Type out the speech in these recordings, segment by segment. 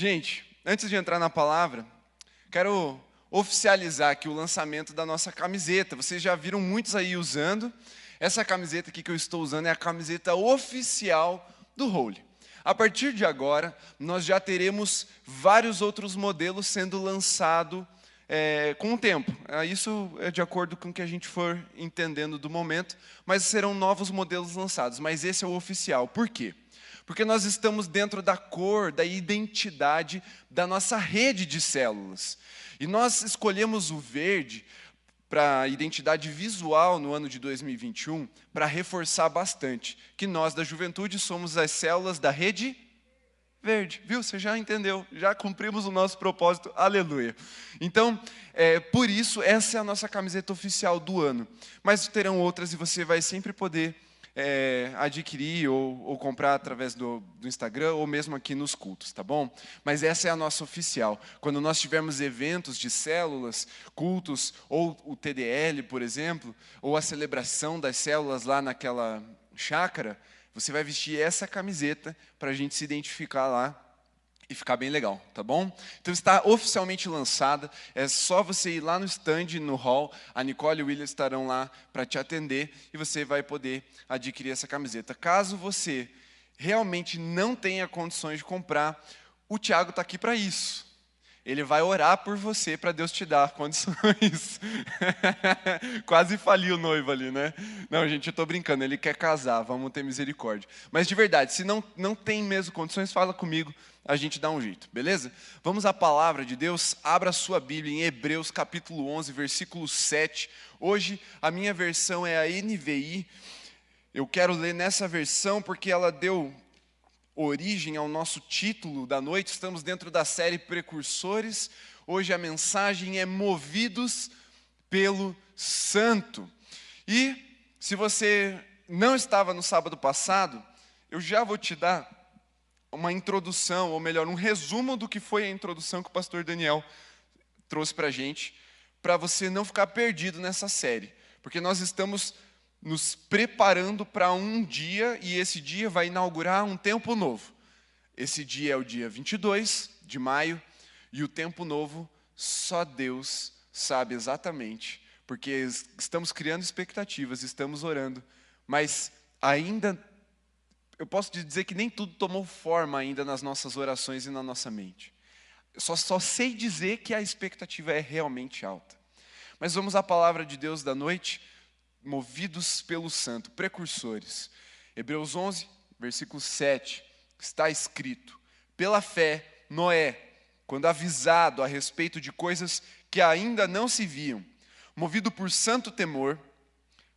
Gente, antes de entrar na palavra, quero oficializar aqui o lançamento da nossa camiseta. Vocês já viram muitos aí usando. Essa camiseta aqui que eu estou usando é a camiseta oficial do Holy. A partir de agora, nós já teremos vários outros modelos sendo lançados com o tempo. Isso é de acordo com o que a gente for entendendo do momento, mas serão novos modelos lançados. Mas esse é o oficial. Por quê? Porque nós estamos dentro da cor, da identidade da nossa rede de células. E nós escolhemos o verde para a identidade visual no ano de 2021, para reforçar bastante que nós da juventude somos as células da rede verde. Viu? Você já entendeu, já cumprimos o nosso propósito, aleluia. Então, por isso, essa é a nossa camiseta oficial do ano. Mas terão outras e você vai sempre poder adquirir ou comprar através do Instagram ou mesmo aqui nos cultos, tá bom? Mas essa é a nossa oficial. Quando nós tivermos eventos de células, cultos, ou o TDL, por exemplo, ou a celebração das células lá naquela chácara, você vai vestir essa camiseta para a gente se identificar lá e ficar bem legal, tá bom? Então está oficialmente lançada, é só você ir lá no stand, no hall, a Nicole e o William estarão lá para te atender e você vai poder adquirir essa camiseta. Caso você realmente não tenha condições de comprar, o Thiago está aqui para isso. Ele vai orar por você para Deus te dar condições. Quase faliu o noivo ali, né? Não, gente, eu estou brincando, ele quer casar, vamos ter misericórdia. Mas de verdade, se não tem mesmo condições, fala comigo, a gente dá um jeito, beleza? Vamos à palavra de Deus, abra a sua Bíblia em Hebreus capítulo 11, versículo 7. Hoje a minha versão é a NVI, eu quero ler nessa versão porque ela deu origem ao nosso título da noite. Estamos dentro da série Precursores. Hoje a mensagem é Movidos pelo Santo. E se você não estava no sábado passado, eu já vou te dar uma introdução, ou melhor, um resumo do que foi a introdução que o pastor Daniel trouxe para a gente, para você não ficar perdido nessa série. Porque nós estamos nos preparando para um dia, e esse dia vai inaugurar um tempo novo. Esse dia é o dia 22 de maio, e o tempo novo só Deus sabe exatamente, porque estamos criando expectativas, estamos orando, mas ainda, eu posso te dizer que nem tudo tomou forma ainda nas nossas orações e na nossa mente. Eu só sei dizer que a expectativa é realmente alta. Mas vamos à palavra de Deus da noite, movidos pelo Santo, precursores. Hebreus 11, versículo 7, está escrito: pela fé, Noé, quando avisado a respeito de coisas que ainda não se viam, movido por santo temor,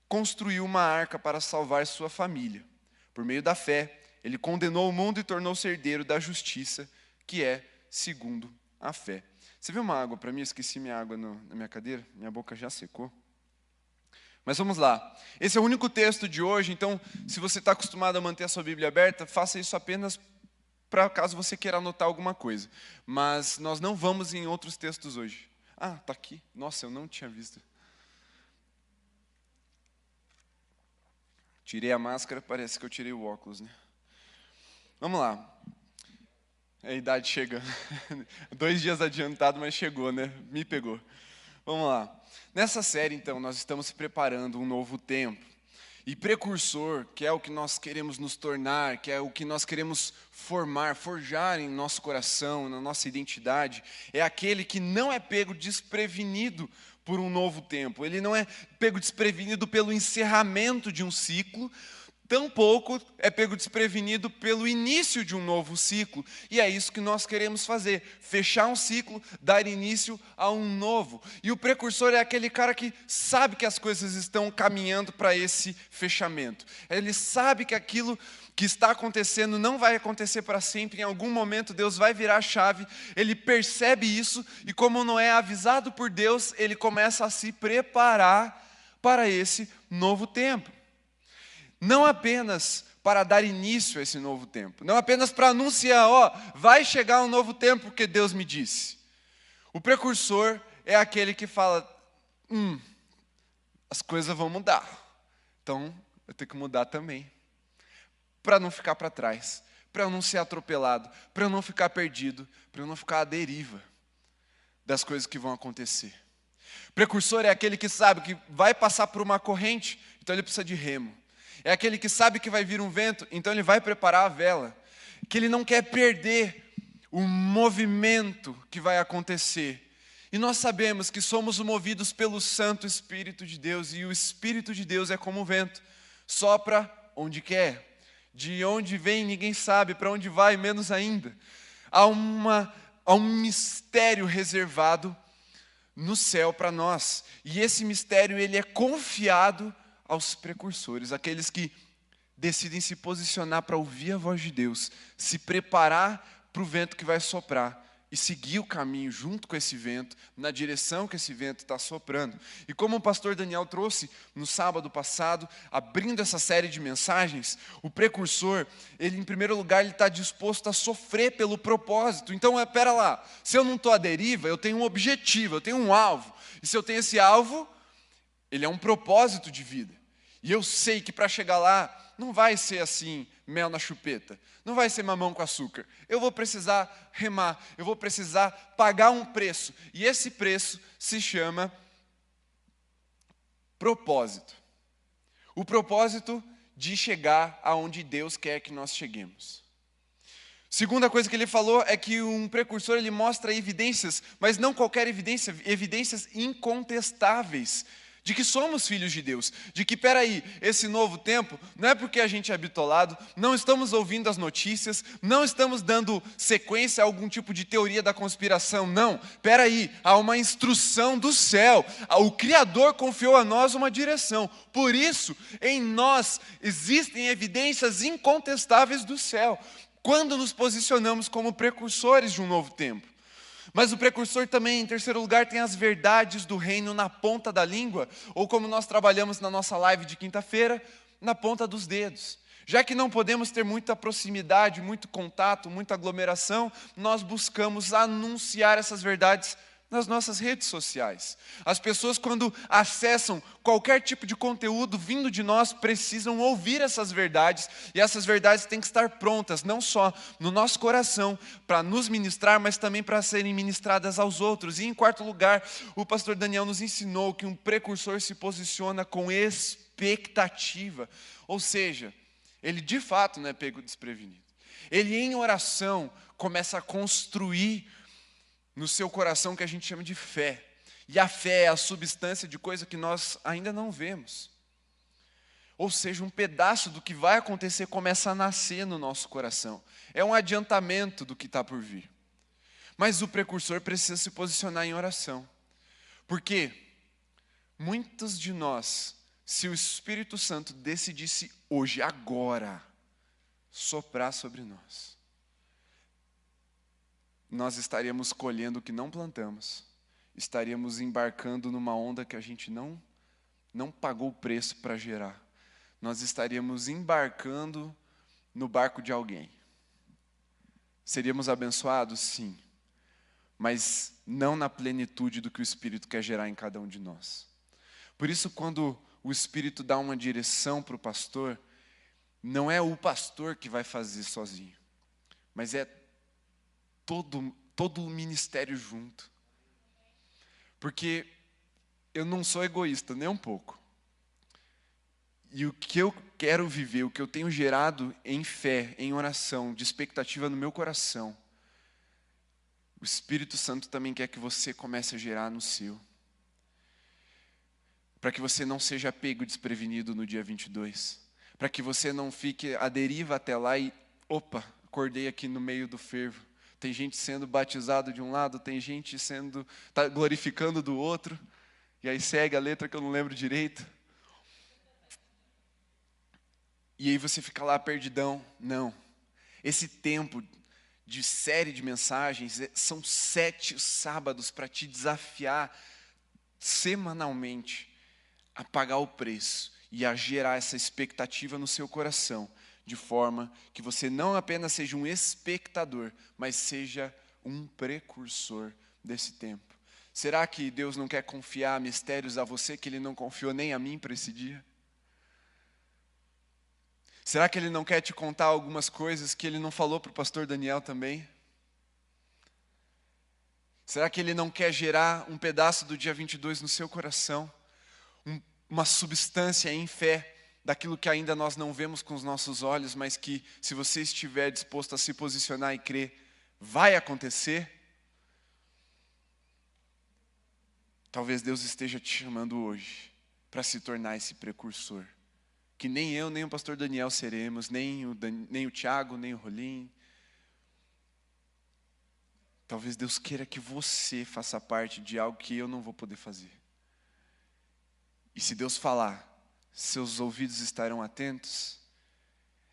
construiu uma arca para salvar sua família. Por meio da fé, ele condenou o mundo e tornou-se herdeiro da justiça, que é segundo a fé. Você viu uma água para mim? Eu esqueci minha água na minha cadeira, minha boca já secou. Mas vamos lá, esse é o único texto de hoje, então se você está acostumado a manter a sua Bíblia aberta, faça isso apenas para caso você queira anotar alguma coisa. Mas nós não vamos em outros textos hoje. Ah, está aqui, nossa, eu não tinha visto. Tirei a máscara, parece que eu tirei o óculos, né? Vamos lá, a idade chega, 2 dias adiantado, mas chegou, né? Me pegou. Vamos lá. Nessa série, então, nós estamos preparando um novo tempo. E precursor, que é o que nós queremos nos tornar, que é o que nós queremos formar, forjar em nosso coração, na nossa identidade, é aquele que não é pego desprevenido por um novo tempo. Ele não é pego desprevenido pelo encerramento de um ciclo, tampouco é pego desprevenido pelo início de um novo ciclo. E é isso que nós queremos fazer, fechar um ciclo, dar início a um novo. E o precursor é aquele cara que sabe que as coisas estão caminhando para esse fechamento. Ele sabe que aquilo que está acontecendo não vai acontecer para sempre, em algum momento Deus vai virar a chave, ele percebe isso, e como não é avisado por Deus, ele começa a se preparar para esse novo tempo. Não apenas para dar início a esse novo tempo, não apenas para anunciar, vai chegar um novo tempo porque Deus me disse. O precursor é aquele que fala, as coisas vão mudar, então eu tenho que mudar também, para não ficar para trás, para eu não ser atropelado, para eu não ficar perdido, para eu não ficar à deriva das coisas que vão acontecer. Precursor é aquele que sabe que vai passar por uma corrente, então ele precisa de remo. É aquele que sabe que vai vir um vento, então ele vai preparar a vela. Que ele não quer perder o movimento que vai acontecer. E nós sabemos que somos movidos pelo Santo Espírito de Deus, e o Espírito de Deus é como o vento, sopra onde quer. De onde vem ninguém sabe, para onde vai menos ainda. Há um mistério reservado no céu para nós. E esse mistério ele é confiado aos precursores, aqueles que decidem se posicionar para ouvir a voz de Deus, se preparar para o vento que vai soprar e seguir o caminho junto com esse vento, na direção que esse vento está soprando. E como o pastor Daniel trouxe no sábado passado, abrindo essa série de mensagens, o precursor, ele em primeiro lugar, ele está disposto a sofrer pelo propósito. Então, pera lá, se eu não estou à deriva, eu tenho um objetivo, eu tenho um alvo. E se eu tenho esse alvo, ele é um propósito de vida. E eu sei que para chegar lá, não vai ser assim, mel na chupeta. Não vai ser mamão com açúcar. Eu vou precisar remar, eu vou precisar pagar um preço. E esse preço se chama propósito. O propósito de chegar aonde Deus quer que nós cheguemos. Segunda coisa que ele falou é que um precursor ele mostra evidências, mas não qualquer evidência, evidências incontestáveis de que somos filhos de Deus, de que, peraí, esse novo tempo, não é porque a gente é bitolado, não estamos ouvindo as notícias, não estamos dando sequência a algum tipo de teoria da conspiração, não, peraí, há uma instrução do céu, o Criador confiou a nós uma direção, por isso, em nós existem evidências incontestáveis do céu, quando nos posicionamos como precursores de um novo tempo. Mas o precursor também, em terceiro lugar, tem as verdades do reino na ponta da língua, ou como nós trabalhamos na nossa live de quinta-feira, na ponta dos dedos. Já que não podemos ter muita proximidade, muito contato, muita aglomeração, nós buscamos anunciar essas verdades nas nossas redes sociais. As pessoas, quando acessam qualquer tipo de conteúdo vindo de nós, precisam ouvir essas verdades, e essas verdades têm que estar prontas, não só no nosso coração, para nos ministrar, mas também para serem ministradas aos outros. E em quarto lugar, o pastor Daniel nos ensinou que um precursor se posiciona com expectativa, ou seja, ele de fato não é pego desprevenido. Ele em oração começa a construir no seu coração que a gente chama de fé. E a fé é a substância de coisa que nós ainda não vemos. Ou seja, um pedaço do que vai acontecer começa a nascer no nosso coração. É um adiantamento do que está por vir. Mas o precursor precisa se posicionar em oração. Porque muitos de nós, se o Espírito Santo decidisse hoje, agora, soprar sobre nós, nós estaríamos colhendo o que não plantamos, estaríamos embarcando numa onda que a gente não pagou o preço para gerar. Nós estaríamos embarcando no barco de alguém. Seríamos abençoados? Sim, mas não na plenitude do que o Espírito quer gerar em cada um de nós. Por isso, quando o Espírito dá uma direção para o pastor, não é o pastor que vai fazer sozinho, mas é todo o ministério junto. Porque eu não sou egoísta, nem um pouco. E o que eu quero viver, o que eu tenho gerado em fé, em oração, de expectativa no meu coração, o Espírito Santo também quer que você comece a gerar no seu. Para que você não seja pego desprevenido no dia 22. Para que você não fique à deriva até lá e, opa, acordei aqui no meio do fervo. Tem gente sendo batizado de um lado, tem gente tá glorificando do outro, e aí segue a letra que eu não lembro direito. E aí você fica lá perdidão. Não. Esse tempo de série de mensagens são 7 sábados para te desafiar semanalmente a pagar o preço e a gerar essa expectativa no seu coração, de forma que você não apenas seja um espectador, mas seja um precursor desse tempo. Será que Deus não quer confiar mistérios a você que Ele não confiou nem a mim para esse dia? Será que Ele não quer te contar algumas coisas que Ele não falou para o pastor Daniel também? Será que Ele não quer gerar um pedaço do dia 22 no seu coração? Uma substância em fé daquilo que ainda nós não vemos com os nossos olhos, mas que, se você estiver disposto a se posicionar e crer, vai acontecer? Talvez Deus esteja te chamando hoje para se tornar esse precursor, que nem eu, nem o pastor Daniel seremos, nem o Tiago, nem o Rolim. Talvez Deus queira que você faça parte de algo que eu não vou poder fazer. E se Deus falar, seus ouvidos estarão atentos?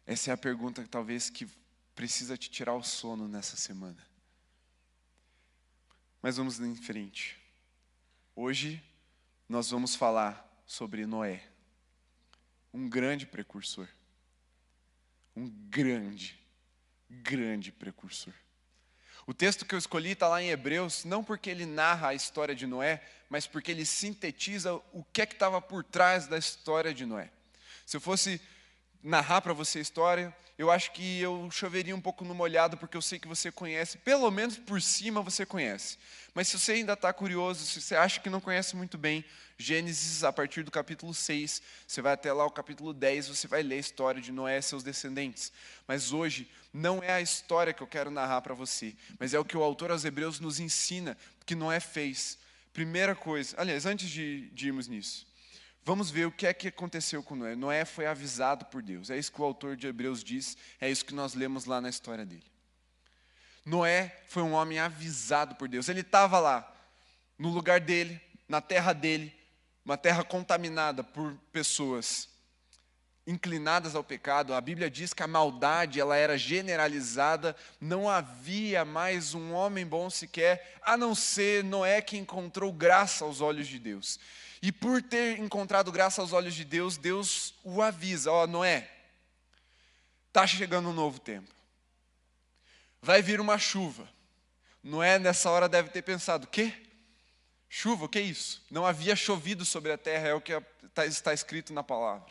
Essa é a pergunta talvez que precisa te tirar o sono nessa semana. Mas vamos em frente. Hoje nós vamos falar sobre Noé, um grande precursor. Um grande precursor. O texto que eu escolhi está lá em Hebreus, não porque ele narra a história de Noé, mas porque ele sintetiza o que é que estava por trás da história de Noé. Se eu fosse narrar para você a história, eu acho que eu choveria um pouco no molhado, porque eu sei que você conhece, pelo menos por cima você conhece. Mas se você ainda está curioso, se você acha que não conhece muito bem, Gênesis, a partir do capítulo 6, você vai até lá o capítulo 10, você vai ler a história de Noé e seus descendentes. Mas hoje, não é a história que eu quero narrar para você, mas é o que o autor aos Hebreus nos ensina, que Noé fez. Primeira coisa, aliás, antes de irmos nisso, vamos ver o que é que aconteceu com Noé. Noé foi avisado por Deus. É isso que o autor de Hebreus diz, é isso que nós lemos lá na história dele. Noé foi um homem avisado por Deus. Ele estava lá, no lugar dele, na terra dele, uma terra contaminada por pessoas inclinadas ao pecado. A Bíblia diz que a maldade ela era generalizada, não havia mais um homem bom sequer, a não ser Noé, que encontrou graça aos olhos de Deus. E por ter encontrado graça aos olhos de Deus, Deus o avisa: ó, Noé, está chegando um novo tempo, vai vir uma chuva. Noé nessa hora deve ter pensado: quê? Chuva, o que é isso? Não havia chovido sobre a terra, é o que está escrito na palavra.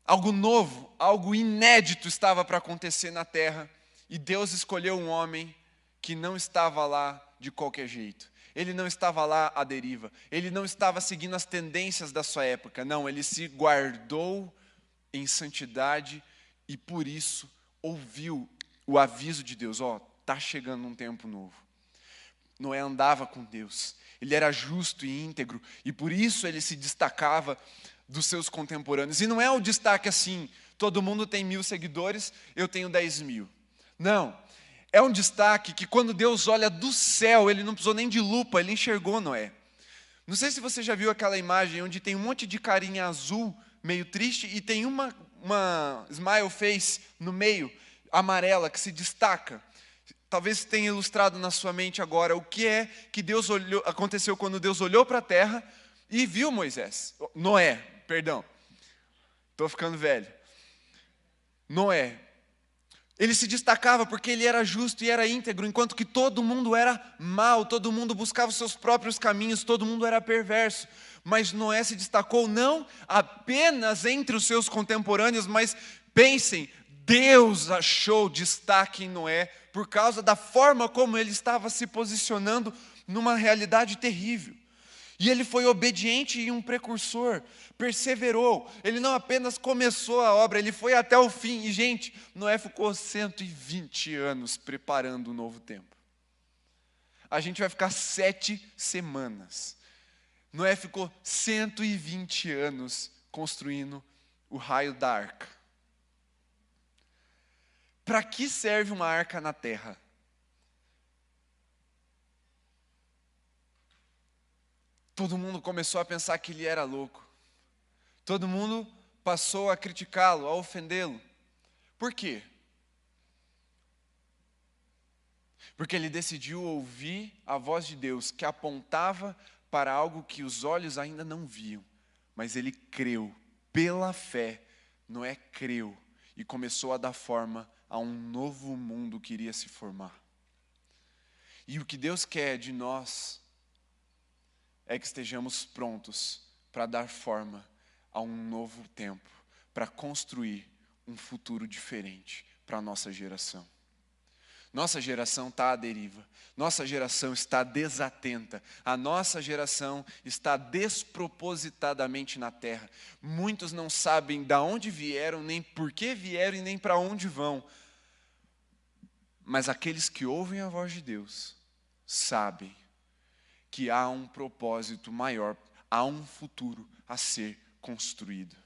Algo novo, algo inédito estava para acontecer na terra, e Deus escolheu um homem que não estava lá de qualquer jeito. Ele não estava lá à deriva, ele não estava seguindo as tendências da sua época, não, ele se guardou em santidade e por isso ouviu o aviso de Deus: ó, está chegando um tempo novo. Noé andava com Deus, ele era justo e íntegro, e por isso ele se destacava dos seus contemporâneos. E não é o destaque assim: todo mundo tem 1000 seguidores, eu tenho 10.000. Não, é um destaque que quando Deus olha do céu, ele não precisou nem de lupa, ele enxergou Noé. Não sei se você já viu aquela imagem onde tem um monte de carinha azul, meio triste, e tem uma smile face no meio, amarela, que se destaca. Talvez tenha ilustrado na sua mente agora o que é que aconteceu quando Deus olhou para a terra e viu Noé, perdão, estou ficando velho. Noé, ele se destacava porque ele era justo e era íntegro, enquanto que todo mundo era mau, todo mundo buscava os seus próprios caminhos, todo mundo era perverso. Mas Noé se destacou não apenas entre os seus contemporâneos, mas pensem, Deus achou destaque em Noé por causa da forma como ele estava se posicionando numa realidade terrível. E ele foi obediente e um precursor, perseverou. Ele não apenas começou a obra, ele foi até o fim. E, gente, Noé ficou 120 anos preparando o novo tempo. A gente vai ficar 7 semanas. Noé ficou 120 anos construindo o raio da arca. Para que serve uma arca na terra? Todo mundo começou a pensar que ele era louco. Todo mundo passou a criticá-lo, a ofendê-lo. Por quê? Porque ele decidiu ouvir a voz de Deus, que apontava para algo que os olhos ainda não viam. Mas ele creu, pela fé. Noé creu e começou a dar forma a um novo mundo que iria se formar. E o que Deus quer de nós é que estejamos prontos para dar forma a um novo tempo, para construir um futuro diferente para a nossa geração. Nossa geração está à deriva. Nossa geração está desatenta. A nossa geração está despropositadamente na terra. Muitos não sabem de onde vieram, nem por que vieram e nem para onde vão. Mas aqueles que ouvem a voz de Deus sabem que há um propósito maior, há um futuro a ser construído.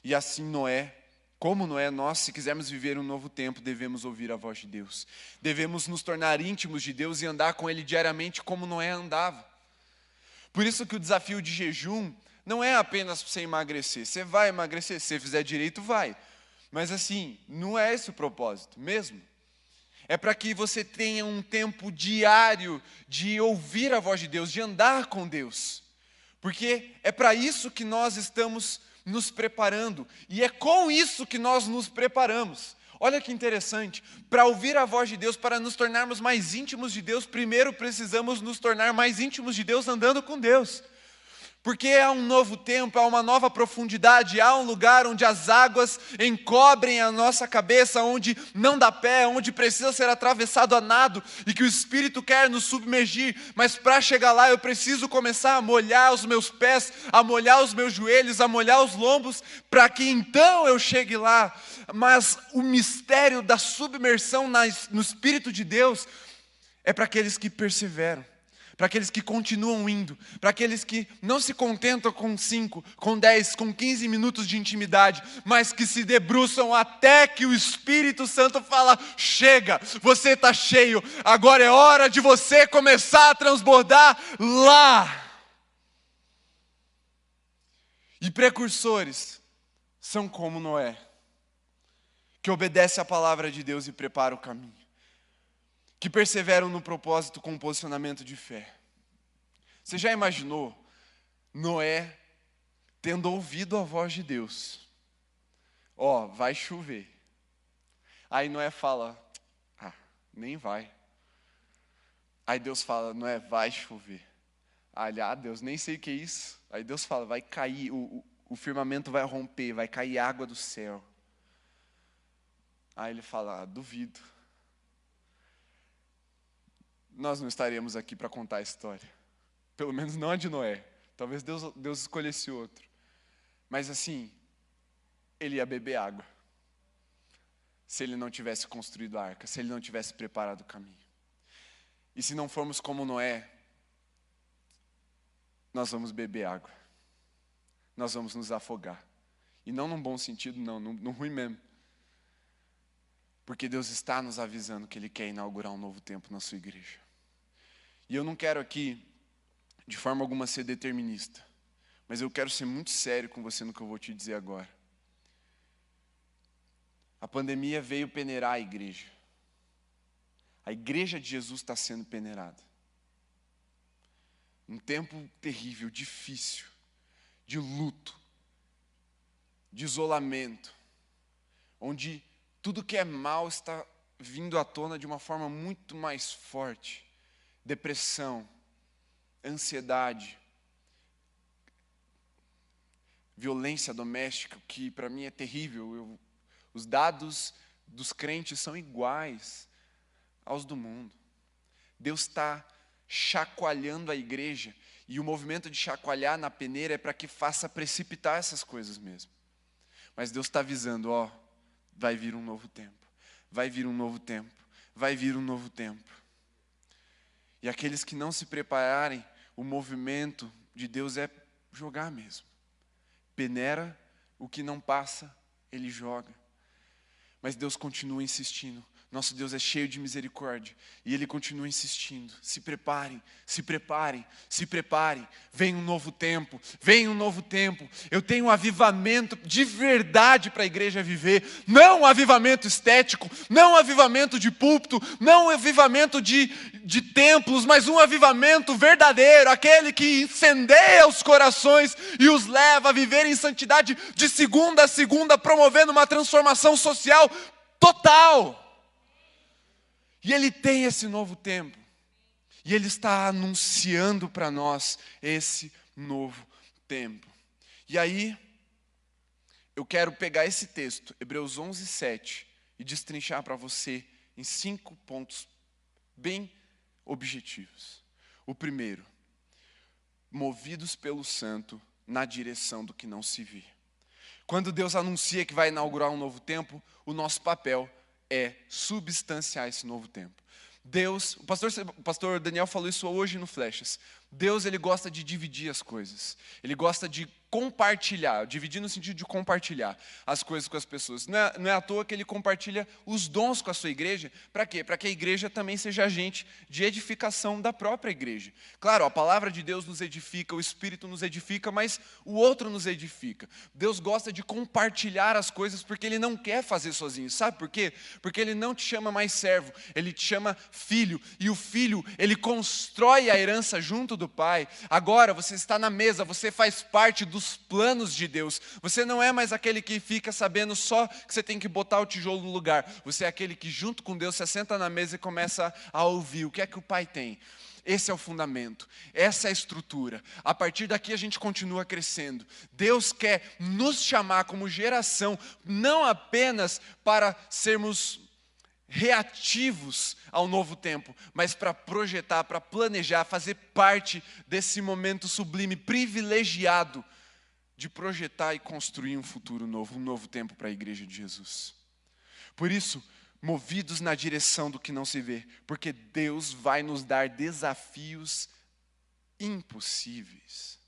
E assim Noé, como Noé, nós, se quisermos viver um novo tempo, devemos ouvir a voz de Deus. Devemos nos tornar íntimos de Deus e andar com Ele diariamente como Noé andava. Por isso que o desafio de jejum não é apenas para você emagrecer. Você vai emagrecer, se você fizer direito, vai. Mas assim, não é esse o propósito mesmo. É para que você tenha um tempo diário de ouvir a voz de Deus, de andar com Deus. Porque é para isso que nós estamos nos preparando. E é com isso que nós nos preparamos. Olha que interessante. Para ouvir a voz de Deus, para nos tornarmos mais íntimos de Deus, primeiro precisamos nos tornar mais íntimos de Deus andando com Deus. Porque há um novo tempo, há uma nova profundidade, há um lugar onde as águas encobrem a nossa cabeça, onde não dá pé, onde precisa ser atravessado a nado, e que o Espírito quer nos submergir, mas para chegar lá eu preciso começar a molhar os meus pés, a molhar os meus joelhos, a molhar os lombos, para que então eu chegue lá. Mas o mistério da submersão no Espírito de Deus é para aqueles que perseveram, para aqueles que continuam indo, para aqueles que não se contentam com 5, com 10, com 15 minutos de intimidade, mas que se debruçam até que o Espírito Santo fala: chega, você está cheio, agora é hora de você começar a transbordar lá. E precursores são como Noé, que obedece à palavra de Deus e prepara o caminho, que perseveram no propósito com um posicionamento de fé. Você já imaginou Noé tendo ouvido a voz de Deus? Ó, vai chover. Aí Noé fala: nem vai. Aí Deus fala: Noé, vai chover. Aí Deus, nem sei o que é isso. Aí Deus fala: vai cair, o firmamento vai romper, vai cair água do céu. Aí ele fala: duvido. Nós não estaremos aqui para contar a história. Pelo menos não a de Noé. Talvez Deus escolhesse outro. Mas assim, ele ia beber água. Se ele não tivesse construído a arca, se ele não tivesse preparado o caminho. E se não formos como Noé, nós vamos beber água. Nós vamos nos afogar. E não num bom sentido, não, no ruim mesmo. Porque Deus está nos avisando que Ele quer inaugurar um novo tempo na sua igreja. E eu não quero aqui, de forma alguma, ser determinista. Mas eu quero ser muito sério com você no que eu vou te dizer agora. A pandemia veio peneirar a igreja. A igreja de Jesus está sendo peneirada. Um tempo terrível, difícil, de luto, de isolamento, onde tudo que é mal está vindo à tona de uma forma muito mais forte. Depressão, ansiedade, violência doméstica, que para mim é terrível. Os dados dos crentes são iguais aos do mundo. Deus está chacoalhando a igreja, e o movimento de chacoalhar na peneira é para que faça precipitar essas coisas mesmo. Mas Deus está avisando: vai vir um novo tempo, vai vir um novo tempo, vai vir um novo tempo. E aqueles que não se prepararem, o movimento de Deus é jogar mesmo. Peneira, o que não passa, Ele joga. Mas Deus continua insistindo. Nosso Deus é cheio de misericórdia. E Ele continua insistindo. Se preparem, se preparem, se preparem. Vem um novo tempo, vem um novo tempo. Eu tenho um avivamento de verdade para a igreja viver. Não um avivamento estético, não um avivamento de púlpito, não um avivamento de templos, mas um avivamento verdadeiro. Aquele que incendeia os corações e os leva a viver em santidade de segunda a segunda, promovendo uma transformação social total. E Ele tem esse novo tempo. E Ele está anunciando para nós esse novo tempo. E aí, eu quero pegar esse texto, Hebreus 11:7, e destrinchar para você em 5 pontos bem objetivos. O primeiro, movidos pelo Santo na direção do que não se vê. Quando Deus anuncia que vai inaugurar um novo tempo, o nosso papel é substanciar esse novo tempo. Deus, o pastor Daniel falou isso hoje no Flechas. Deus, ele gosta de dividir as coisas. Ele gosta de compartilhar, dividir no sentido de compartilhar as coisas com as pessoas. Não é à toa que ele compartilha os dons com a sua igreja. Para quê? Para que a igreja também seja agente de edificação da própria igreja. Claro, a palavra de Deus nos edifica, o Espírito nos edifica, mas o outro nos edifica. Deus gosta de compartilhar as coisas porque Ele não quer fazer sozinho. Sabe por quê? Porque Ele não te chama mais servo, Ele te chama filho. E o filho, ele constrói a herança junto do pai. Agora você está na mesa, você faz parte dos planos de Deus. Você não é mais aquele que fica sabendo só que você tem que botar o tijolo no lugar. Você é aquele que junto com Deus se senta na mesa e começa a ouvir o que é que o pai tem. Esse é o fundamento, essa é a estrutura. A partir daqui a gente continua crescendo. Deus quer nos chamar como geração, não apenas para sermos reativos ao novo tempo, mas para projetar, para planejar, fazer parte desse momento sublime, privilegiado, de projetar e construir um futuro novo, um novo tempo para a igreja de Jesus. Por isso, movidos na direção do que não se vê, porque Deus vai nos dar desafios impossíveis.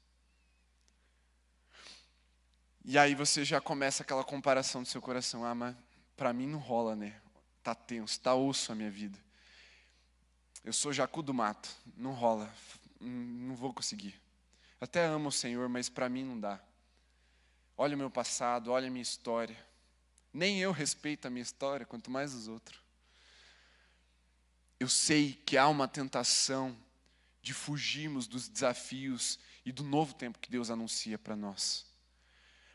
E aí você já começa aquela comparação do seu coração. Ah, mas para mim não rola, né? Tá tenso, tá osso a minha vida. Eu sou Jacu do mato, não rola, não vou conseguir. Até amo o Senhor, mas para mim não dá. Olha o meu passado, olha a minha história. Nem eu respeito a minha história, quanto mais os outros. Eu sei que há uma tentação de fugirmos dos desafios e do novo tempo que Deus anuncia para nós.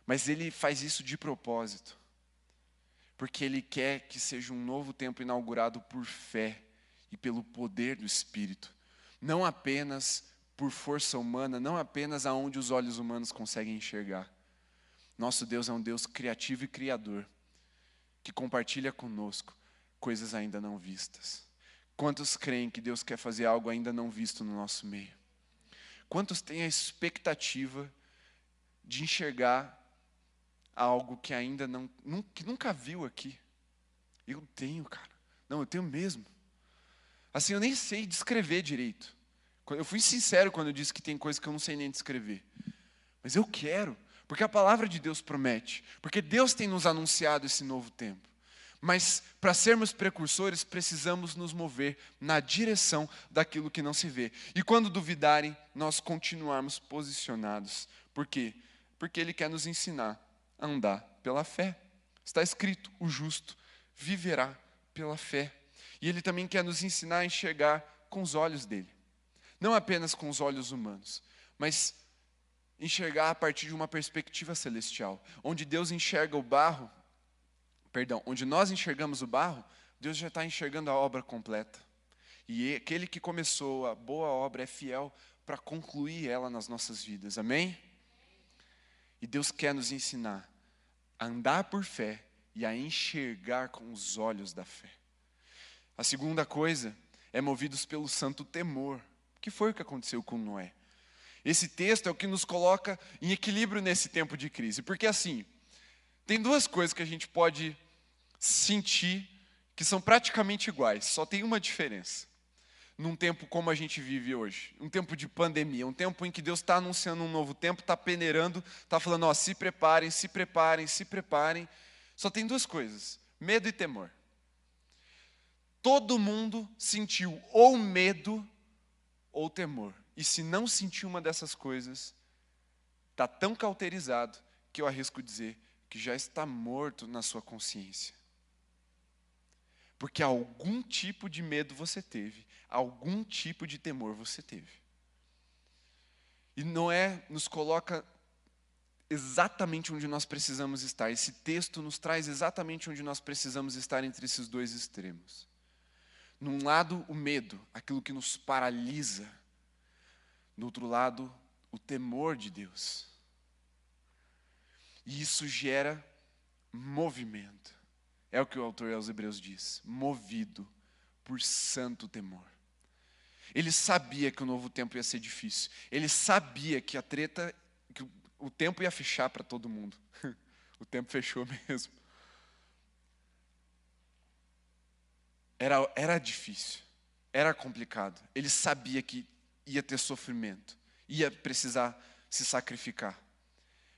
Mas Ele faz isso de propósito. Porque Ele quer que seja um novo tempo inaugurado por fé e pelo poder do Espírito. Não apenas por força humana, não apenas aonde os olhos humanos conseguem enxergar. Nosso Deus é um Deus criativo e criador, que compartilha conosco coisas ainda não vistas. Quantos creem que Deus quer fazer algo ainda não visto no nosso meio? Quantos têm a expectativa de enxergar algo que ainda que nunca viu aqui? Eu tenho, cara. Não, eu tenho mesmo. Assim, eu nem sei descrever direito. Eu fui sincero quando eu disse que tem coisas que eu não sei nem descrever. Mas eu quero, porque a palavra de Deus promete. Porque Deus tem nos anunciado esse novo tempo. Mas para sermos precursores, precisamos nos mover na direção daquilo que não se vê. E quando duvidarem, nós continuarmos posicionados. Por quê? Porque Ele quer nos ensinar a andar pela fé. Está escrito, o justo viverá pela fé. E Ele também quer nos ensinar a enxergar com os olhos dele. Não apenas com os olhos humanos, mas enxergar a partir de uma perspectiva celestial. Onde Deus enxerga o barro, onde nós enxergamos o barro, Deus já está enxergando a obra completa. E aquele que começou a boa obra é fiel para concluir ela nas nossas vidas. Amém? E Deus quer nos ensinar a andar por fé e a enxergar com os olhos da fé. A segunda coisa é movidos pelo santo temor, que foi o que aconteceu com Noé. Esse texto é o que nos coloca em equilíbrio nesse tempo de crise. Porque assim, tem duas coisas que a gente pode sentir que são praticamente iguais, só tem uma diferença. Num tempo como a gente vive hoje, um tempo de pandemia, um tempo em que Deus está anunciando um novo tempo, está peneirando, está falando, ó, se preparem, se preparem, se preparem. Só tem duas coisas, medo e temor. Todo mundo sentiu ou medo ou temor. E se não sentiu uma dessas coisas, está tão cauterizado que eu arrisco dizer que já está morto na sua consciência. Porque algum tipo de medo você teve, algum tipo de temor você teve. E Noé nos coloca exatamente onde nós precisamos estar. Esse texto nos traz exatamente onde nós precisamos estar entre esses dois extremos. Num lado, o medo, aquilo que nos paralisa. Do outro lado, o temor de Deus. E isso gera movimento. É o que o autor aos Hebreus diz, movido por santo temor. Ele sabia que o novo tempo ia ser difícil. Ele sabia que que o tempo ia fechar para todo mundo. O tempo fechou mesmo. Era difícil, era complicado. Ele sabia que ia ter sofrimento, ia precisar se sacrificar.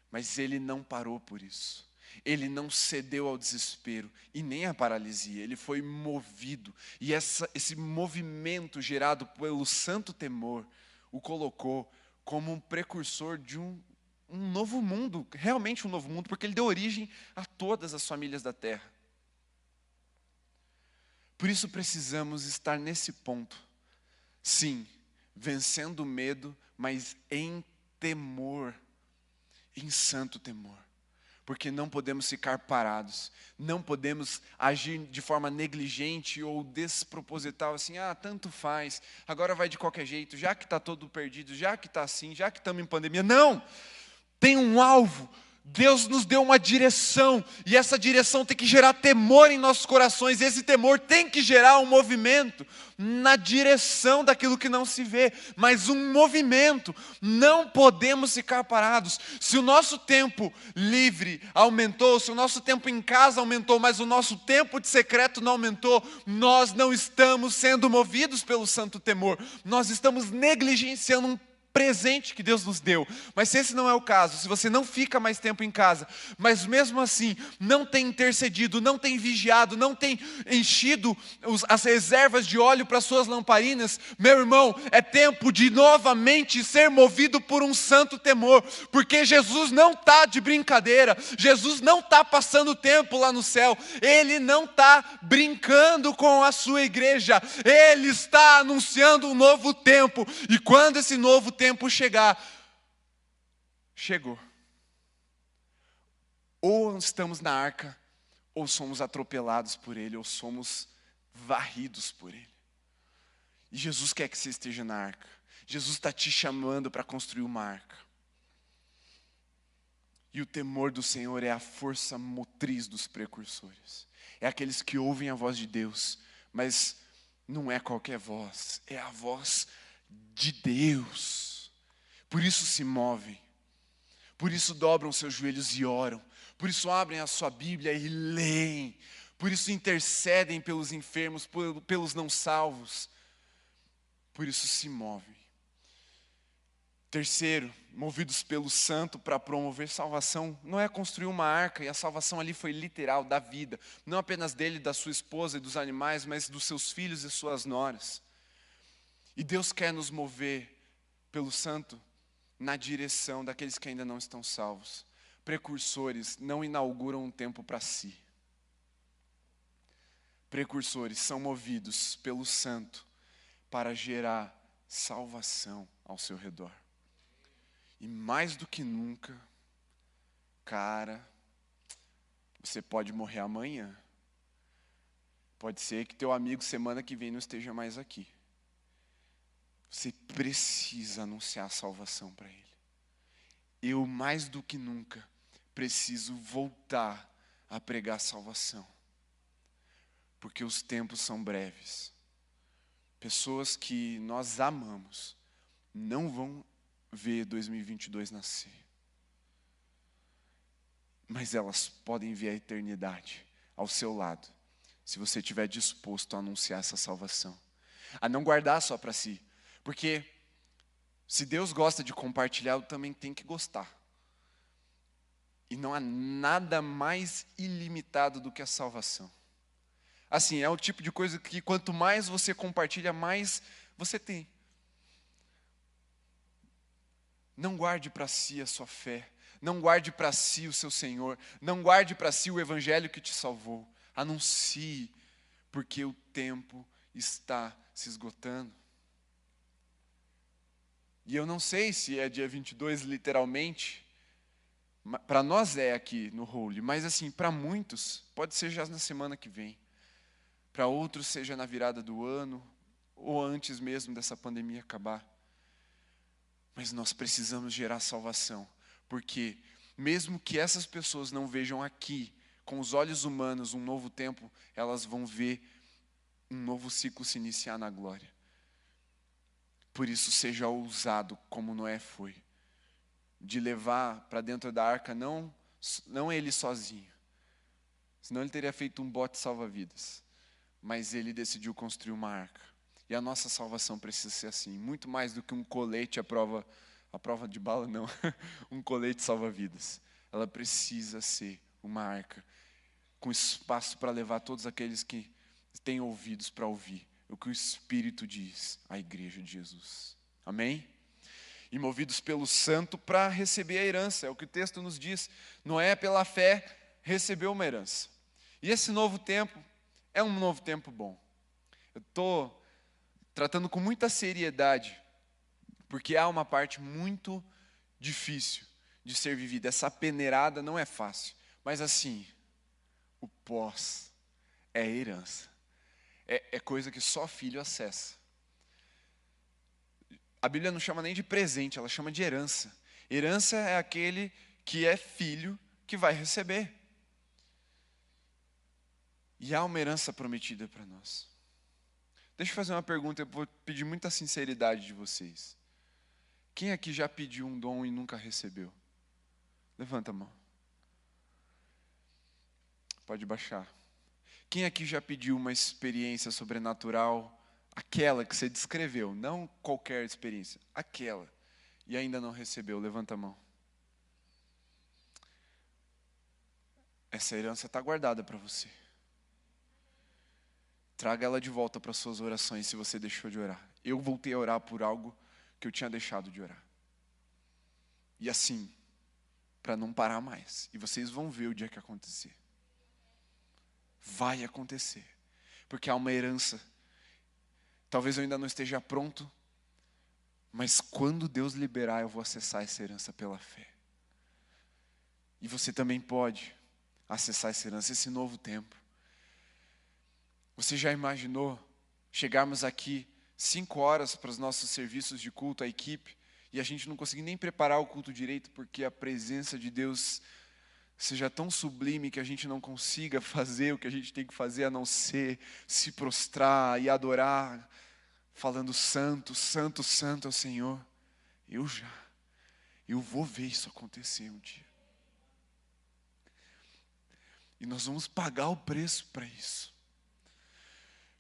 Mas ele não parou por isso. Ele não cedeu ao desespero e nem à paralisia. Ele foi movido. E esse movimento gerado pelo santo temor o colocou como um precursor de um novo mundo, realmente um novo mundo, porque ele deu origem a todas as famílias da terra. Por isso precisamos estar nesse ponto. Sim, vencendo o medo, mas em temor, em santo temor. Porque não podemos ficar parados, não podemos agir de forma negligente ou desproposital, assim, tanto faz, agora vai de qualquer jeito, já que está todo perdido, já que está assim, já que estamos em pandemia. Não! Tem um alvo. Deus nos deu uma direção, e essa direção tem que gerar temor em nossos corações, e esse temor tem que gerar um movimento na direção daquilo que não se vê, mas um movimento. Não podemos ficar parados. Se o nosso tempo livre aumentou, se o nosso tempo em casa aumentou, mas o nosso tempo de secreto não aumentou, nós não estamos sendo movidos pelo santo temor, nós estamos negligenciando um presente que Deus nos deu. Mas se esse não é o caso, se você não fica mais tempo em casa, mas mesmo assim não tem intercedido, não tem vigiado, não tem enchido as reservas de óleo para suas lamparinas, meu irmão, é tempo de novamente ser movido por um santo temor, porque Jesus não está de brincadeira, Jesus não está passando tempo lá no céu, Ele não está brincando com a sua igreja, Ele está anunciando um novo tempo, e quando esse novo tempo chegar, chegou. Ou estamos na arca, ou somos atropelados por Ele, ou somos varridos por Ele. E Jesus quer que você esteja na arca. Jesus está te chamando para construir uma arca. E o temor do Senhor é a força motriz dos precursores. É aqueles que ouvem a voz de Deus, mas não é qualquer voz, é a voz de Deus. Por isso se movem, por isso dobram seus joelhos e oram, por isso abrem a sua Bíblia e leem, por isso intercedem pelos enfermos, pelos não salvos, por isso se movem. Terceiro, movidos pelo santo para promover salvação, não é construir uma arca, e a salvação ali foi literal, da vida, não apenas dele, da sua esposa e dos animais, mas dos seus filhos e suas noras. E Deus quer nos mover pelo santo na direção daqueles que ainda não estão salvos. Precursores não inauguram um tempo para si. Precursores são movidos pelo santo para gerar salvação ao seu redor. E mais do que nunca, cara, você pode morrer amanhã. Pode ser que teu amigo semana que vem não esteja mais aqui. Você precisa anunciar a salvação para ele. Eu, mais do que nunca, preciso voltar a pregar a salvação. Porque os tempos são breves. Pessoas que nós amamos não vão ver 2022 nascer. Mas elas podem ver a eternidade ao seu lado, se você estiver disposto a anunciar essa salvação. A não guardar só para si. Porque se Deus gosta de compartilhar, eu também tenho que gostar. E não há nada mais ilimitado do que a salvação. Assim, é o tipo de coisa que quanto mais você compartilha, mais você tem. Não guarde para si a sua fé. Não guarde para si o seu Senhor. Não guarde para si o evangelho que te salvou. Anuncie, porque o tempo está se esgotando. E eu não sei se é dia 22 literalmente, para nós é aqui no Holy, mas assim, para muitos, pode ser já na semana que vem. Para outros seja na virada do ano, ou antes mesmo dessa pandemia acabar. Mas nós precisamos gerar salvação, porque mesmo que essas pessoas não vejam aqui, com os olhos humanos, um novo tempo, elas vão ver um novo ciclo se iniciar na glória. Por isso, seja ousado como Noé foi, de levar para dentro da arca não ele sozinho, senão ele teria feito um bote salva-vidas, mas ele decidiu construir uma arca. E a nossa salvação precisa ser assim, muito mais do que um colete à prova de bala não, um colete salva-vidas. Ela precisa ser uma arca, com espaço para levar todos aqueles que têm ouvidos para ouvir o que o Espírito diz à igreja de Jesus. Amém? E movidos pelo Santo para receber a herança, é o que o texto nos diz. Noé, pela fé, recebeu uma herança. E esse novo tempo é um novo tempo bom. Eu estou tratando com muita seriedade, porque há uma parte muito difícil de ser vivida. Essa peneirada não é fácil, mas assim, o pós é a herança. É coisa que só filho acessa. A Bíblia não chama nem de presente, ela chama de herança. Herança é aquele que é filho que vai receber. E há uma herança prometida para nós. Deixa eu fazer uma pergunta, eu vou pedir muita sinceridade de vocês. Quem aqui já pediu um dom e nunca recebeu? Levanta a mão. Pode baixar. Quem aqui já pediu uma experiência sobrenatural, aquela que você descreveu, não qualquer experiência, aquela, e ainda não recebeu? Levanta a mão. Essa herança está guardada para você. Traga ela de volta para suas orações se você deixou de orar. Eu voltei a orar por algo que eu tinha deixado de orar. E assim, para não parar mais. E vocês vão ver o dia que acontecer. Vai acontecer. Porque há uma herança. Talvez eu ainda não esteja pronto, mas quando Deus liberar, eu vou acessar essa herança pela fé. E você também pode acessar essa herança, esse novo tempo. Você já imaginou chegarmos aqui 5 horas para os nossos serviços de culto, a equipe, e a gente não conseguir nem preparar o culto direito, porque a presença de Deus seja tão sublime que a gente não consiga fazer o que a gente tem que fazer, a não ser se prostrar e adorar, falando santo, santo, santo é o Senhor. Eu vou ver isso acontecer um dia. E nós vamos pagar o preço para isso.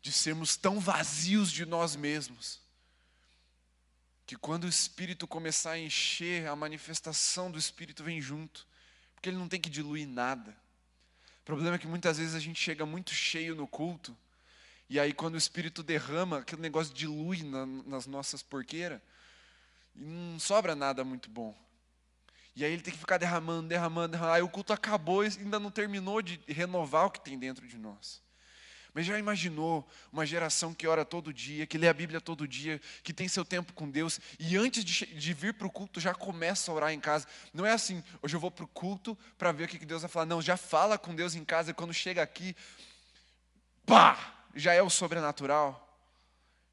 De sermos tão vazios de nós mesmos, que quando o Espírito começar a encher, a manifestação do Espírito vem junto, porque Ele não tem que diluir nada. O problema é que muitas vezes a gente chega muito cheio no culto, e aí quando o Espírito derrama, aquele negócio dilui nas nossas porqueiras, e não sobra nada muito bom. E aí Ele tem que ficar derramando, aí o culto acabou e ainda não terminou de renovar o que tem dentro de nós. Mas já imaginou uma geração que ora todo dia, que lê a Bíblia todo dia, que tem seu tempo com Deus, e antes de vir para o culto já começa a orar em casa? Não é assim, hoje eu vou para o culto para ver o que Deus vai falar. Não, já fala com Deus em casa, e quando chega aqui, pá, já é o sobrenatural,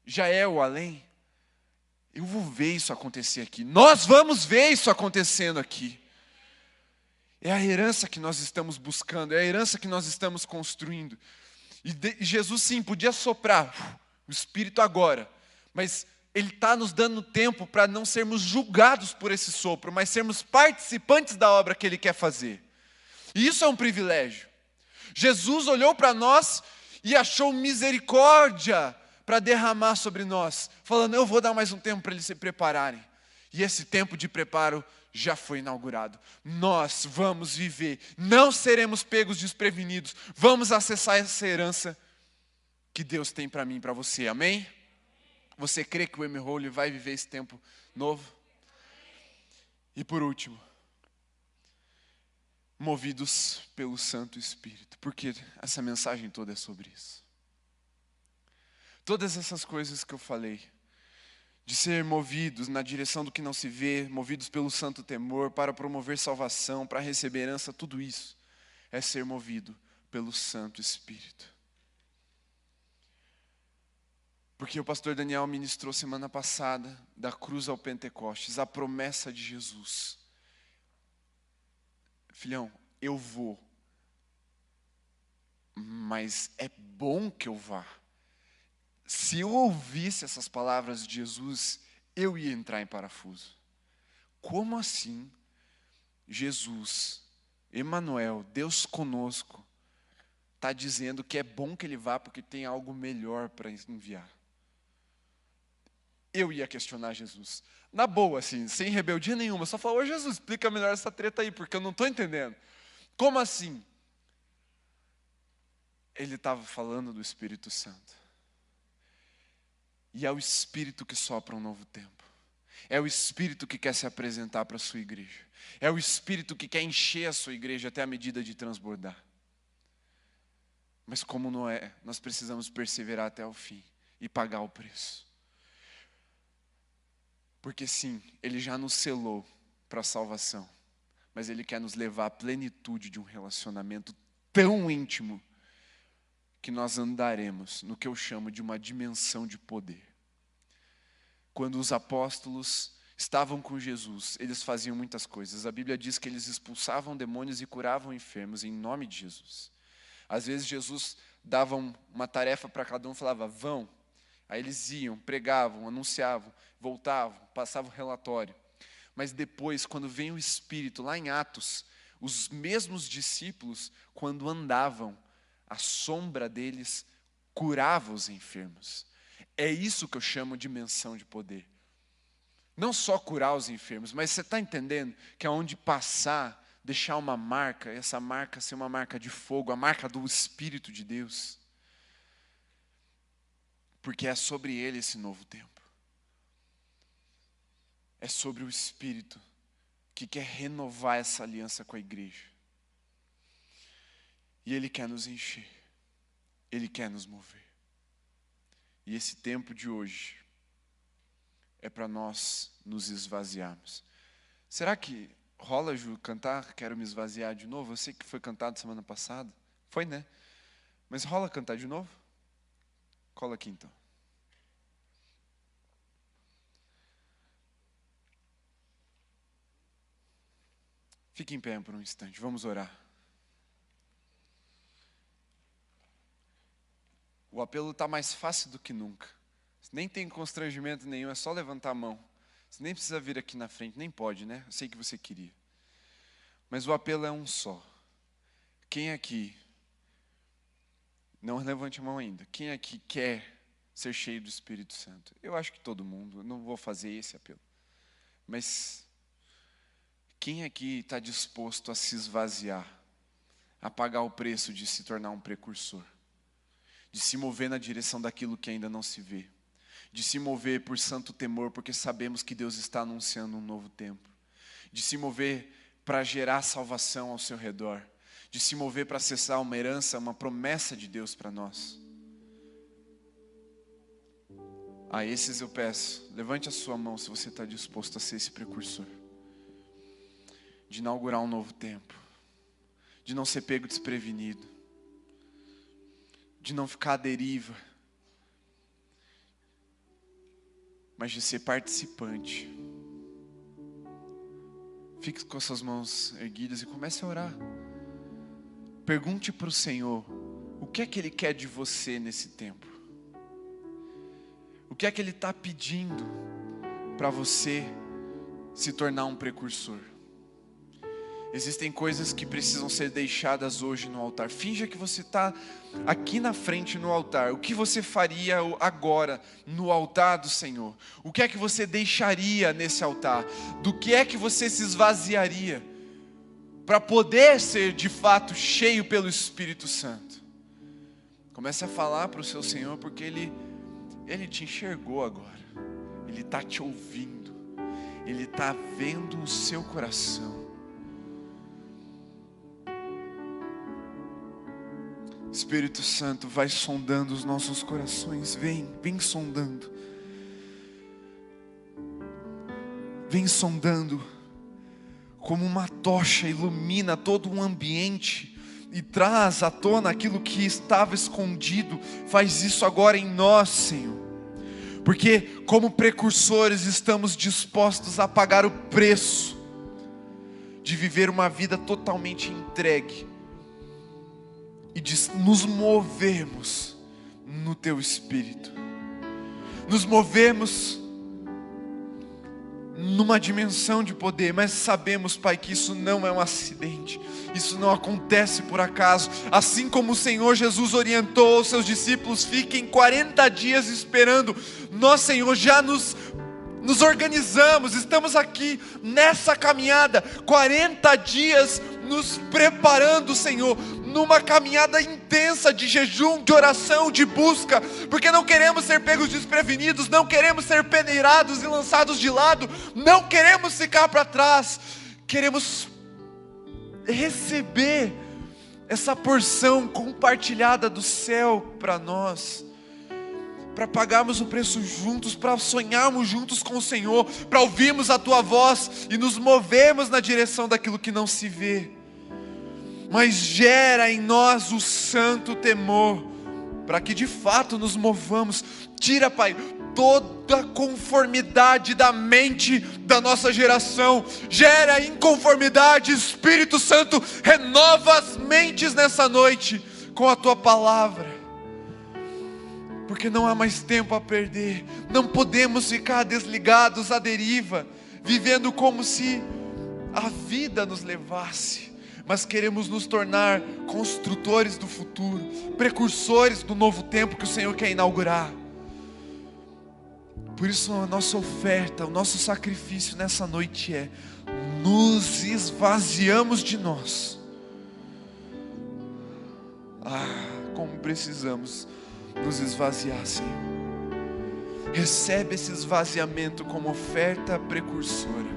já é o além. Eu vou ver isso acontecer aqui, nós vamos ver isso acontecendo aqui. É a herança que nós estamos buscando, é a herança que nós estamos construindo. E Jesus sim, podia soprar o Espírito agora, mas Ele está nos dando tempo para não sermos julgados por esse sopro, mas sermos participantes da obra que Ele quer fazer. E isso é um privilégio. Jesus olhou para nós e achou misericórdia para derramar sobre nós, falando, eu vou dar mais um tempo para eles se prepararem. E esse tempo de preparo já foi inaugurado. Nós vamos viver, não seremos pegos desprevenidos, vamos acessar essa herança que Deus tem para mim e para você, amém? Você crê que o M-Hole vai viver esse tempo novo? E por último, movidos pelo Santo Espírito, porque essa mensagem toda é sobre isso. Todas essas coisas que eu falei, de ser movidos na direção do que não se vê, movidos pelo santo temor, para promover salvação, para receber herança, tudo isso é ser movido pelo Santo Espírito. Porque o pastor Daniel ministrou semana passada, da cruz ao Pentecostes, a promessa de Jesus. filhão, eu vou, mas é bom que eu vá. Se eu ouvisse essas palavras de Jesus, eu ia entrar em parafuso. Como assim Jesus, Emanuel, Deus conosco, está dizendo que é bom que ele vá porque tem algo melhor para enviar? Eu ia questionar Jesus. Na boa, assim, sem rebeldia nenhuma. Só falar, ô Jesus, explica melhor essa treta aí, porque eu não estou entendendo. Como assim? Ele estava falando do Espírito Santo. E é o Espírito que sopra um novo tempo. É o Espírito que quer se apresentar para a sua igreja. É o Espírito que quer encher a sua igreja até a medida de transbordar. Mas como Noé, nós precisamos perseverar até o fim e pagar o preço. Porque sim, Ele já nos selou para a salvação. Mas Ele quer nos levar à plenitude de um relacionamento tão íntimo que nós andaremos no que eu chamo de uma dimensão de poder. Quando os apóstolos estavam com Jesus, eles faziam muitas coisas. A Bíblia diz que eles expulsavam demônios e curavam enfermos em nome de Jesus. Às vezes Jesus dava uma tarefa para cada um e falava, vão. Aí eles iam, pregavam, anunciavam, voltavam, passavam relatório. Mas depois, quando vem o Espírito, lá em Atos, os mesmos discípulos, quando andavam, a sombra deles curava os enfermos. É isso que eu chamo de dimensão de poder. Não só curar os enfermos, mas você está entendendo que aonde passar, deixar uma marca, essa marca ser uma marca de fogo, a marca do Espírito de Deus. Porque é sobre ele esse novo tempo. É sobre o Espírito que quer renovar essa aliança com a igreja. E Ele quer nos encher. Ele quer nos mover. E esse tempo de hoje é para nós nos esvaziarmos. Será que rola, Ju, cantar Quero Me Esvaziar de novo? Eu sei que foi cantado semana passada. Foi, né? Mas rola cantar de novo? Cola aqui então. Fique em pé por um instante, vamos orar. O apelo está mais fácil do que nunca. Você nem tem constrangimento nenhum, é só levantar a mão. Você nem precisa vir aqui na frente, nem pode, né? Eu sei que você queria. Mas o apelo é um só. Quem aqui, não levante a mão ainda, quem aqui quer ser cheio do Espírito Santo? Eu acho que todo mundo, eu não vou fazer esse apelo. Mas quem aqui está disposto a se esvaziar, a pagar o preço de se tornar um precursor? De se mover na direção daquilo que ainda não se vê. De se mover por santo temor, porque sabemos que Deus está anunciando um novo tempo. De se mover para gerar salvação ao seu redor. De se mover para acessar uma herança, uma promessa de Deus para nós. A esses eu peço, levante a sua mão se você está disposto a ser esse precursor. De inaugurar um novo tempo. De não ser pego desprevenido. De não ficar à deriva, mas de ser participante. Fique com as suas mãos erguidas e comece a orar. Pergunte para o Senhor, o que é que Ele quer de você nesse tempo? O que é que Ele está pedindo para você se tornar um precursor? Existem coisas que precisam ser deixadas hoje no altar. Finja que você está aqui na frente no altar. O que você faria agora no altar do Senhor? O que é que você deixaria nesse altar? Do que é que você se esvaziaria para poder ser de fato cheio pelo Espírito Santo? Comece a falar para o seu Senhor, porque Ele te enxergou agora. Ele está te ouvindo. Ele está vendo o seu coração. Espírito Santo, vai sondando os nossos corações. Vem sondando. Vem sondando. Como uma tocha ilumina todo um ambiente e traz à tona aquilo que estava escondido. Faz isso agora em nós, Senhor. Porque como precursores estamos dispostos a pagar o preço de viver uma vida totalmente entregue e de nos movermos no Teu Espírito, nos movermos numa dimensão de poder, mas sabemos, Pai, que isso não é um acidente, isso não acontece por acaso. Assim como o Senhor Jesus orientou os seus discípulos, fiquem 40 dias esperando, nós, Senhor, já nos organizamos, estamos aqui nessa caminhada, 40 dias nos preparando, Senhor, numa caminhada intensa de jejum, de oração, de busca, porque não queremos ser pegos desprevenidos, não queremos ser peneirados e lançados de lado, não queremos ficar para trás, queremos receber essa porção compartilhada do céu para nós, para pagarmos o preço juntos, para sonharmos juntos com o Senhor, para ouvirmos a Tua voz e nos movermos na direção daquilo que não se vê, mas gera em nós o santo temor, para que de fato nos movamos. Tira, Pai, toda conformidade da mente da nossa geração, gera inconformidade. Espírito Santo, renova as mentes nessa noite com a Tua palavra, porque não há mais tempo a perder, não podemos ficar desligados à deriva, vivendo como se a vida nos levasse, mas queremos nos tornar construtores do futuro, precursores do novo tempo que o Senhor quer inaugurar. Por isso a nossa oferta, o nosso sacrifício nessa noite é: nos esvaziamos de nós. Como precisamos nos esvaziar, Senhor. Recebe esse esvaziamento como oferta precursora.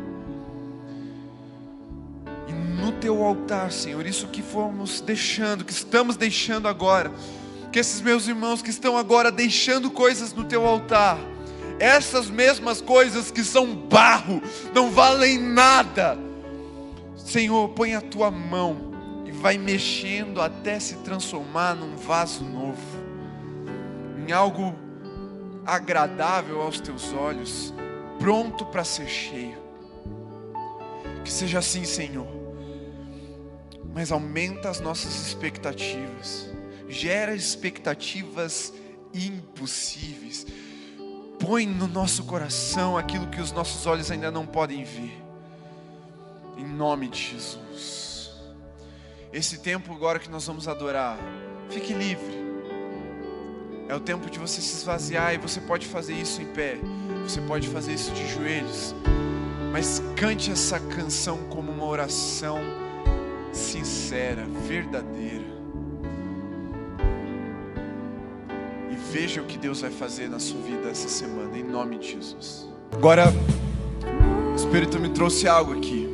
E no Teu altar, Senhor, isso que fomos deixando, que estamos deixando agora, que esses meus irmãos que estão agora deixando coisas no Teu altar, essas mesmas coisas que são barro, não valem nada, Senhor, põe a Tua mão e vai mexendo até se transformar num vaso novo, em algo agradável aos Teus olhos, pronto para ser cheio. Que seja assim, Senhor. Mas aumenta as nossas expectativas, gera expectativas impossíveis, põe no nosso coração aquilo que os nossos olhos ainda não podem ver, em nome de Jesus. Esse tempo agora que nós vamos adorar, fique livre, é o tempo de você se esvaziar, e você pode fazer isso em pé, você pode fazer isso de joelhos, mas cante essa canção como uma oração sincera, verdadeira, e veja o que Deus vai fazer na sua vida essa semana, em nome de Jesus. Agora, o Espírito me trouxe algo aqui.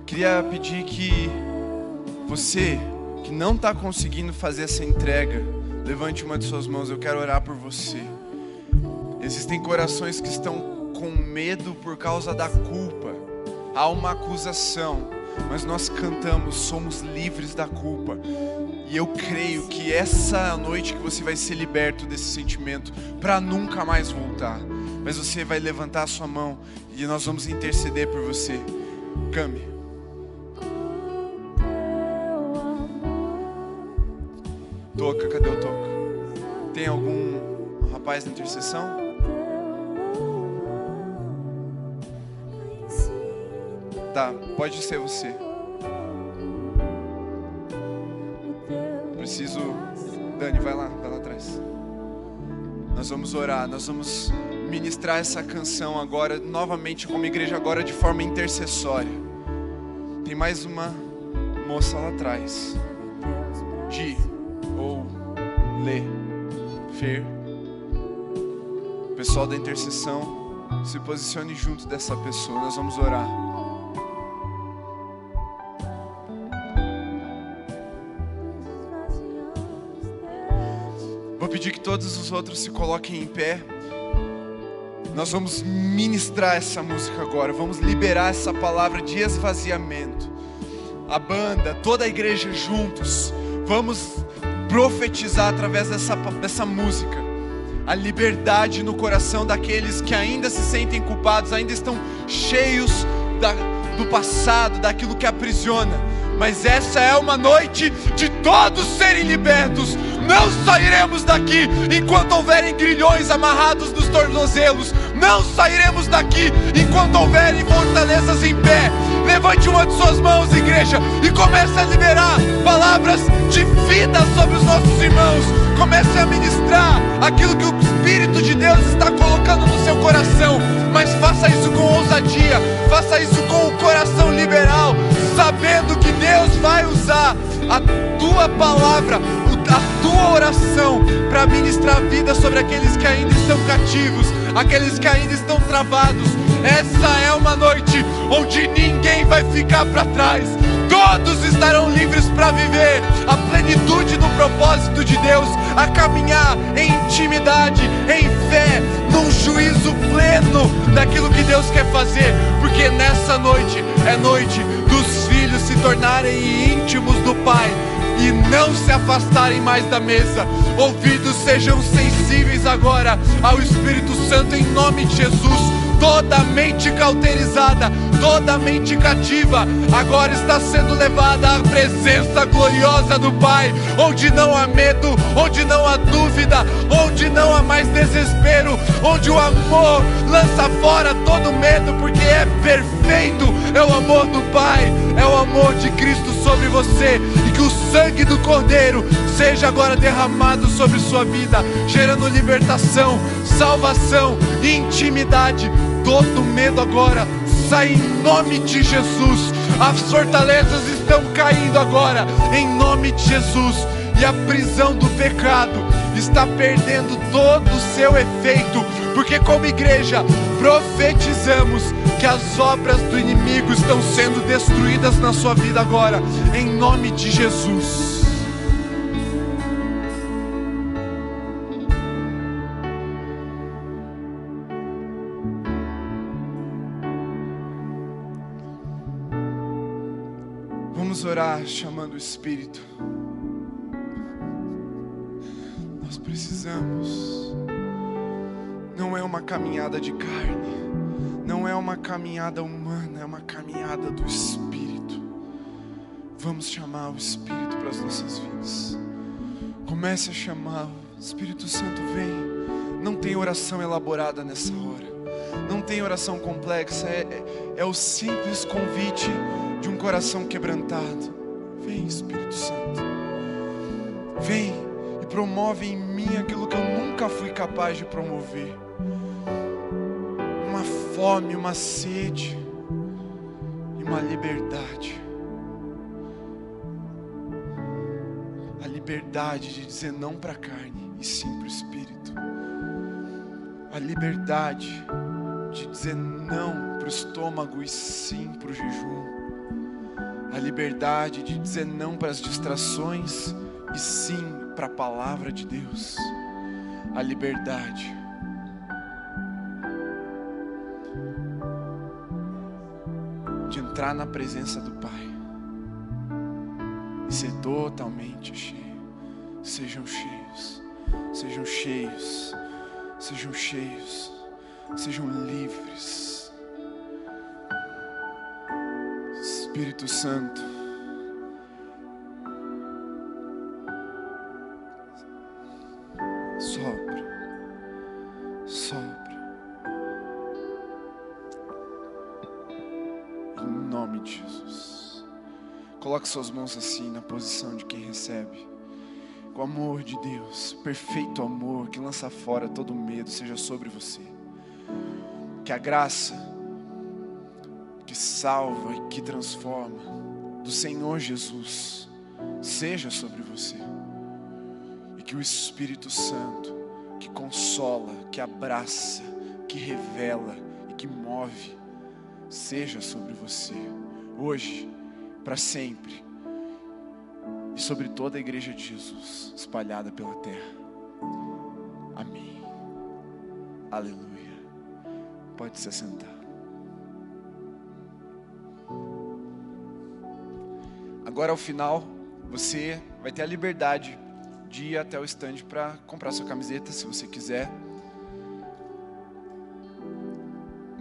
Queria pedir que você que não está conseguindo fazer essa entrega, levante uma de suas mãos. Eu quero orar por você. Existem corações que estão com medo por causa da culpa. Há uma acusação, mas nós cantamos, somos livres da culpa. E eu creio que essa noite que você vai ser liberto desse sentimento, para nunca mais voltar. Mas você vai levantar a sua mão e nós vamos interceder por você. Cami. Toca, cadê o toca? Tem algum rapaz da intercessão? Tá, pode ser você. Preciso... Dani, vai lá atrás. Nós vamos orar, nós vamos ministrar essa canção agora, novamente como igreja, agora de forma intercessória. Tem mais uma moça lá atrás. Gi, ou Lê, Fer. O pessoal da intercessão, se posicione junto dessa pessoa, nós vamos orar. Vou pedir que todos os outros se coloquem em pé. Nós vamos ministrar essa música agora. Vamos liberar essa palavra de esvaziamento. A banda, toda a igreja juntos. Vamos profetizar através dessa música a liberdade no coração daqueles que ainda se sentem culpados, ainda estão cheios do passado, daquilo que aprisiona. Mas essa é uma noite de todos serem libertos. Não sairemos daqui enquanto houverem grilhões amarrados nos tornozelos. Não sairemos daqui enquanto houverem fortalezas em pé. Levante uma de suas mãos, igreja, e comece a liberar palavras de vida sobre os nossos irmãos. Comece a ministrar aquilo que o Espírito de Deus está colocando no seu coração. Mas faça isso com ousadia, faça isso com o coração liberal, sabendo que Deus vai usar a tua palavra, a tua oração, para ministrar vida sobre aqueles que ainda estão cativos, aqueles que ainda estão travados. Essa é uma noite onde ninguém vai ficar para trás. Todos estarão livres para viver a plenitude do propósito de Deus, a caminhar em intimidade, em fé, num juízo pleno daquilo que Deus quer fazer, porque nessa noite é noite dos filhos se tornarem íntimos do Pai e não se afastarem mais da mesa. Ouvidos sejam sensíveis agora ao Espírito Santo em nome de Jesus. Toda mente cauterizada, toda mente cativa, agora está sendo levada à presença gloriosa do Pai, onde não há medo, onde não há dúvida, onde não há mais desespero, onde o amor lança fora todo medo, porque é perfeito, é o amor do Pai, é o amor de Cristo sobre você, e que o sangue do Cordeiro seja agora derramado sobre sua vida, gerando libertação, salvação e intimidade. Todo medo agora sai em nome de Jesus. As fortalezas estão caindo agora em nome de Jesus, e a prisão do pecado está perdendo todo o seu efeito, porque como igreja profetizamos que as obras do inimigo estão sendo destruídas na sua vida agora, em nome de Jesus. Vamos orar chamando o Espírito. Nós precisamos. Não é uma caminhada de carne, não é uma caminhada humana, é uma caminhada do Espírito. Vamos chamar o Espírito para as nossas vidas. Comece a chamar. Espírito Santo, vem. Não tem oração elaborada nessa hora, não tem oração complexa, é o simples convite de um coração quebrantado. Vem, Espírito Santo, vem e promove em mim aquilo que eu nunca fui capaz de promover. Uma fome, uma sede e uma liberdade. A liberdade de dizer não para a carne e sim para o Espírito. A liberdade de dizer não para o estômago e sim para o jejum. A liberdade de dizer não para as distrações e sim para a palavra de Deus. A liberdade de entrar na presença do Pai e ser totalmente cheio. Sejam cheios, sejam cheios, sejam cheios, sejam livres. Espírito Santo, sopra, sopra, em nome de Jesus. Coloque suas mãos assim na posição de quem recebe. O amor de Deus, perfeito amor que lança fora todo medo, seja sobre você. Que a graça que salva e que transforma do Senhor Jesus seja sobre você, e que o Espírito Santo que consola, que abraça, que revela e que move seja sobre você hoje, para sempre, e sobre toda a igreja de Jesus espalhada pela terra. Amém. Aleluia. Pode se assentar. Agora ao final, você vai ter a liberdade de ir até o stand para comprar sua camiseta, se você quiser.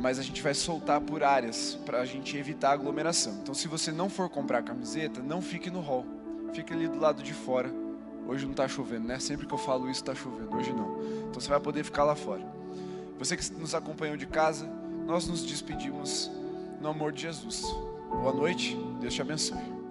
mas a gente vai soltar por áreas para a gente evitar a aglomeração. Então, se você não for comprar camiseta, não fique no hall, fique ali do lado de fora. Hoje não está chovendo, né? Sempre que eu falo isso está chovendo, hoje não. Então você vai poder ficar lá fora. Você que nos acompanhou de casa, nós nos despedimos no amor de Jesus. Boa noite, Deus te abençoe.